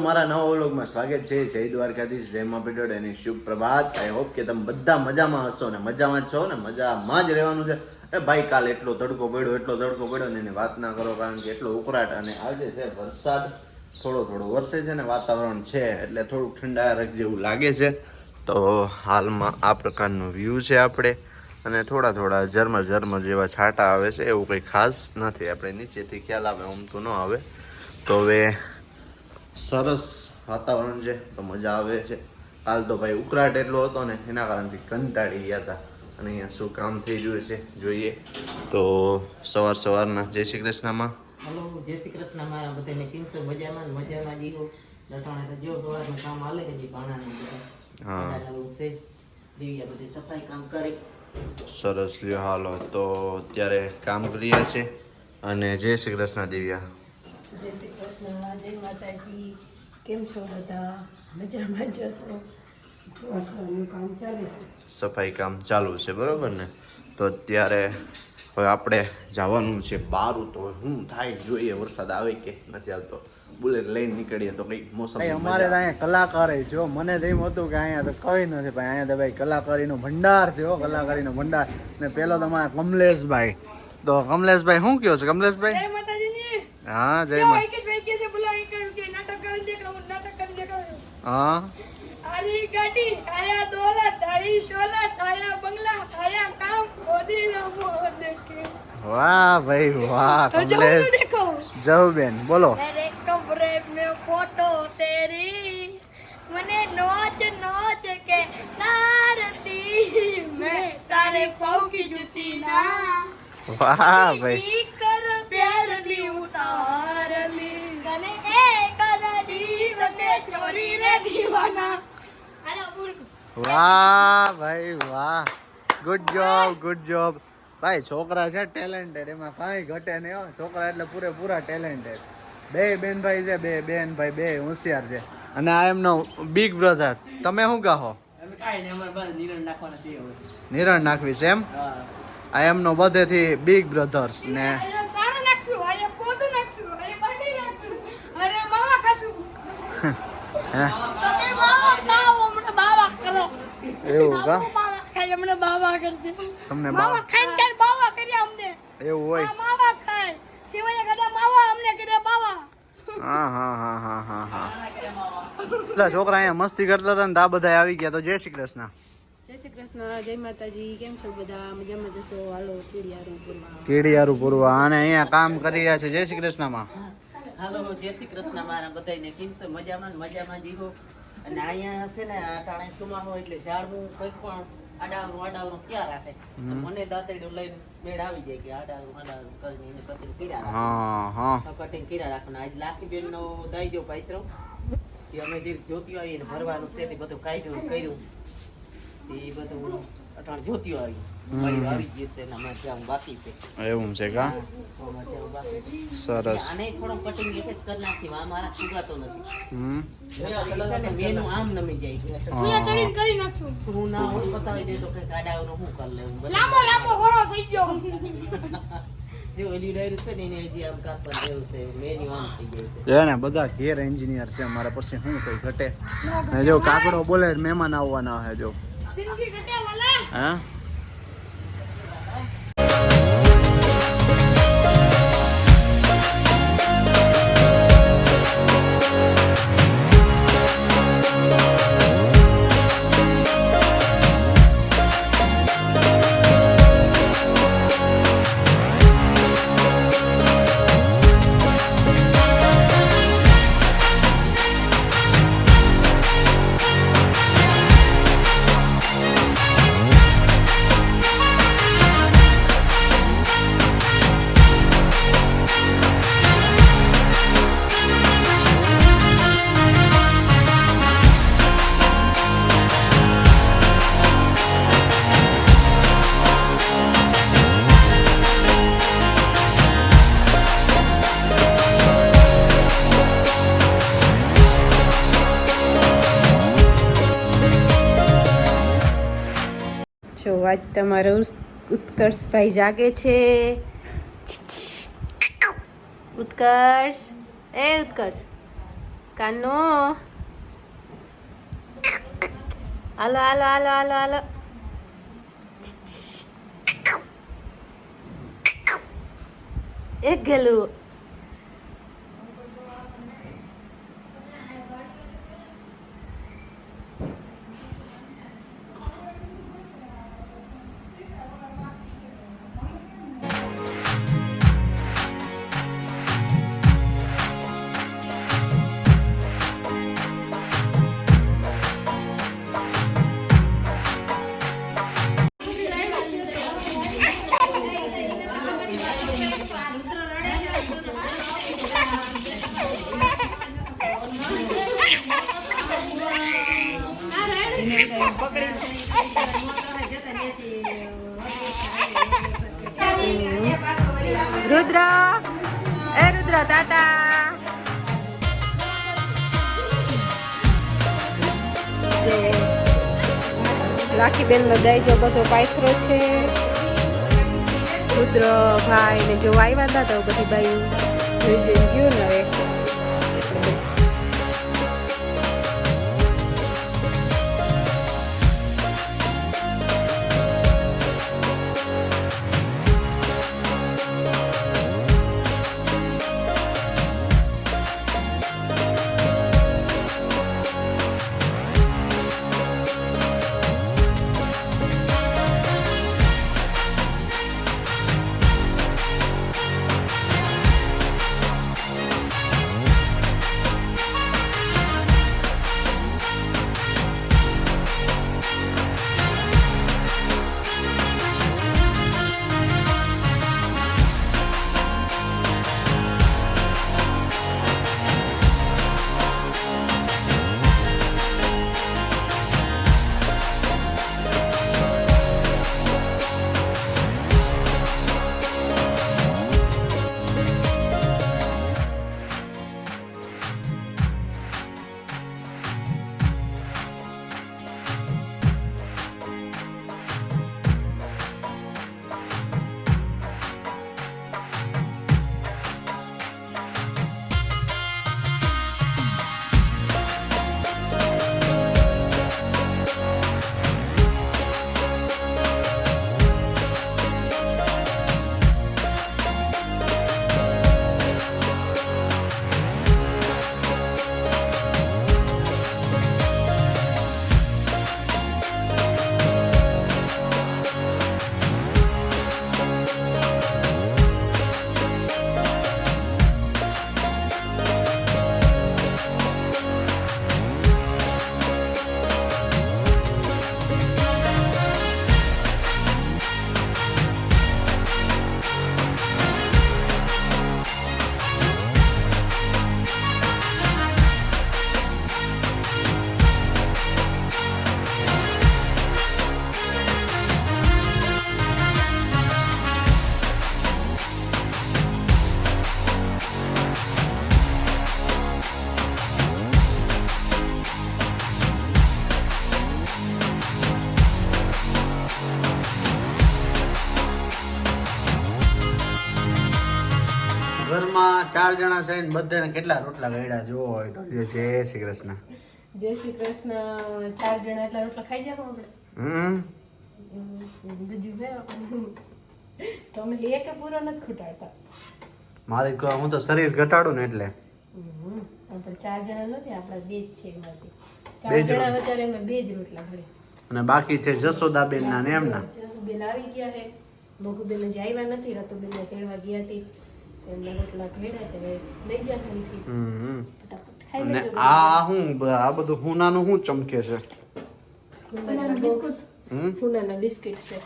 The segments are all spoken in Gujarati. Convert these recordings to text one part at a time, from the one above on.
મારા નવા વ્લોગમાં સ્વાગત છે. જય દ્વારકાધીશ, જય મા પીડોડ અને શુભ પ્રભાત. આઈ હોપ કે તમે બધા મજામાં હશો ને મજામાં જ છો ને મજામાં જ રહેવાનું છે. એ ભાઈ કાલ એટલો તડકો પડ્યો ને એની વાત ના કરો, કારણ કે એટલો ઉકળાટ. અને આજે છે વરસાદ, થોડો વરસે છે ને વાતાવરણ છે એટલે થોડુંક ઠંડા જેવું લાગે છે. તો હાલમાં આ પ્રકારનો વ્યૂ છે આપણે, અને થોડા ઝરમર જેવા છાંટા આવે છે. એવું કંઈ ખાસ નથી, આપણે નીચેથી ખ્યાલ આવે આમ તો ન આવે. તો હવે સરસ વાતાવરણ છે તો મજા આવે છે. હાલ તો ભાઈ ઉકળાટ એટલો હતો ને એના કારણથી કંટાળી ગયા હતા. અને અહીંયા શું કામ થઈ ગયું છે જોઈએ. તો સવારના જય શ્રી કૃષ્ણમાં. હલો, જય શ્રી કૃષ્ણ. મારા બધાને કેમ છો? મજામાં જીવો. લટાણે તો જો સવારનું કામ હાલે હજી પાણાનું બધા. હા છે દિવ્યા બધી સફાઈ કામ કરે. સરસ લ્યો, હાલો તો અત્યારે કામ કર્યા છે. અને જય શ્રી કૃષ્ણ દિવ્યા. જય શ્રી કૃષ્ણ, જય માતાજી. કેમ છો બધા? મજામાં જશો? સવારનું કામ ચાલે છે. સફાઈ કામ ચાલુ છે, બરોબર ને? તો અત્યારે હવે આપણે જવાનું છે બારું. તો શું થાય જોઈએ, વરસાદ આવે કે નથી આવતો. બુલેટ લઈને નીકળીએ તો કંઈક મોસમ. અમારે તો અહીંયા કલાકાર જો મને તો એમ હતું કે અહીંયા તો કઈ નથી ભાઈ, અહીંયા તો ભાઈ કલાકારીનો ભંડાર છે. કલાકારીનો ભંડાર. ને પેલો તમારા કમલેશભાઈ. તો કમલેશભાઈ શું કયો છે કમલેશભાઈ? હા, જય મા. હા, આરી ગાડી, આયા દોલત, આરી શોલત, આયા બંગલા, આયા કામ, ખોદી રમો દેખે. વાહ ભાઈ વાહ કમલેશ. જવ બેન બોલો. मेरे कमरे में फोटो तेरी, મને નોચ કે નારતી, मैं तारे पाँव की जूती ना. વાહ ભાઈ, કર પ્યાર દી ઉતાર લી, કને એ કર દીવ કે ચોરી રે દીવાના. હાલો ઉર્ક. વાહ ભાઈ વાહ, ગુડ જોબ ભાઈ. છોકરા છે ટેલેન્ટેડ, એમાં કાંઈ ઘટે નહીં હો. છોકરા એટલે પૂરેપૂરા ટેલેન્ટેડ. બે બેન ભાઈ છે, બે હોશિયાર છે. અને આ એમનો બિગ બ્રધર. તમે શું કહો? અમે કાંઈ નહીં, અમારે બસ નિરણ નાખવાના છે હવે. નિરણ નાખવી છે એમ? હા. આ એમનો બધેથી બિગ બ્રધર્સ ને. આયા સાણું નાખશું, આયા પોતું નાખશું, આયા બાંધી નાખશું, અરે માવા ખાશું. હે તમે માવા ખાઓ, અમને બાવા કરો. એવું કા? માવા ખાય, અમને બાવા કરશે. તમને માવા ખાઈને કાંઈ બાવા કર્યા અમને. એવું હોય? આ માવા ખાય, સિવાય કદા માવા અમને કર્યા બાવા. હા. બધા છોકરા અહીંયા મસ્તી કરતા હતા ને આ બધા આવી ગયા. તો જય શ્રી કૃષ્ણ. જય શ્રી કૃષ્ણ, જય માતાજી. કેમ છો બધા? મજામાં જશો? હાલો કેડિયારું કેડિયારું પૂરવા અને અહીંયા કામ કરી રહ્યા છે. જય શ્રી કૃષ્ણમાં. હાલો, જય શ્રી કૃષ્ણ. મારા બધાને કેમ છો? મજામાં જીવો. અને અહીંયા છે ને અટાણે સુમા હોય એટલે ઝાડવું કંઈક પણ આડાવરું ક્યાં રાખે. મને દાંતેડું લઈને મેળ આવી જાય કે આડાવરું કરીને એને કટિંગ કર્યા રાખે. હા. કટિંગ કર્યા રાખવાનું. આજ લાખી બેન નો દાઈજો પાત્રો કે અમે જે જ્યોતિઓ આવી એને ભરવાનું છે તે બધું કાઢ્યું કર્યું. એ બધું અટાણ જ્યોતિઓ આવી ગઈ છે. એના જ્યાં બાકી છે. એવું છે કા? જ્યાં બાકી છે. સરસ. આને થોડું કટિંગ એફએસ કરી નાખી. આ મારા સુગાતો નથી. મેનું આમ નમી જાય છે. અહીંયા ચડીને કરી નાખશું. હું ના હું બતાવી દે તો કઈ કાડાવનું શું કરી લેવું. લાંબો ઘોડો થઈ ગયો. જે ઓલી ડાયરી છે ને એને હજી આમ કાપવા જેવું છે. મેનું આમ થઈ જાય છે. જો ને બધા ઘેર એન્જિનિયર છે મારા, પછી શું કઈ ઘટે. ને જો કાકડો બોલે મહેમાન આવવાના હે. જો જિંદગી ઘટે વાલા. હા. આજ તમારો ઉત્કર્ષભાઈ જાગે છે. ઉત્કર્ષ, એ ઉત્કર્ષ કાનો હાલો હાલો હાલો હાલો હાલો એક ગેલું રુદ્ર એ રુદ્ર તાતા રાખી બેન નો દાઈજો બધો પાથરો છે રુદ્ર ભાઈ ને જો આવ્યા હતા તો બધી બાઈ જોઈ જોઈ ગયું ને હવે ઘરમાં 4 જણા છે ને બધાને કેટલા રોટલા ગળ્યા જોવો હોય તો જય શ્રી કૃષ્ણ જય શ્રી કૃષ્ણ 4 જણા એટલા રોટલા ખાઈ જાવ આપણે બીજું તો અમે એક પૂરો નથી ખૂટાડતા મારી હું તો શરીર ઘટાડું ને એટલે આપણે 4 જણા નથી આપણા 2 જ છે એમાંથી બે 4 જ જણા વચારે અમે 2 જ રોટલા ઘડે અને બાકી છે જસોદાબેન ના ને એમના બેન આવી ગયા છે મોગુબેન હજી આવ્યા નથી રતુબેન ને તેડવા ગયા હતી એમના રોટલા ઘડ્યા તે લઈ જા અહીંથી ફટાફટ ખાઈ અને લેજો આ હું આ બધું હુનાનું શું ચમકે છે હુનાના બિસ્કિટ છે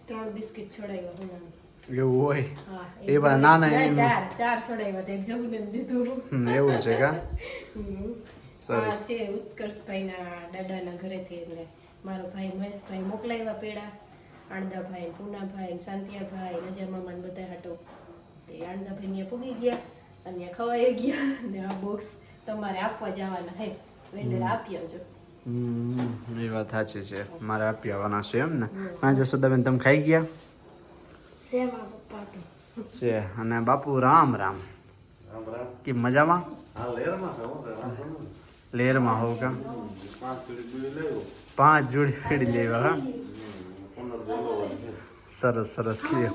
3 બિસ્કિટ છોડાવ્યા હુનાના એવું હોય હા એવા નાના એની ચાર છોડાવ્યા તે જબુને દીધું એવું છે કા આ છે ઉત્કર્ષભાઈના દાદાના ઘરેથી એટલે મારો ભાઈ મહેશભાઈ મોકલાવ્યા પેડા આણદાભાઈ પૂનાભાઈ શાંતિયાભાઈ નજામામા બધા હાટો તે આણદાભાઈ ત્યાં પૂગી ગયા અને ખવાઈ ગયા અને આ બોક્સ તમારે આપવા જવાના હે વેલેર આપી આવજો એ વાત સાચી છે મારે આપી આવવાના છે એમ ને હા જસોદાબેન તમે ખાઈ ગયા સેવા પપ્પા છે અને બાપુ રામ રામ કે મજામાં હા લેરમાં છે, હું વાંધો નહીં. લેરમાં હોવ કા 5 કિલો બીડી લેવો. 5 જોડી ફેડી લેવા હા પુનર્જન્મ છે. સરસ સરસ લ્યો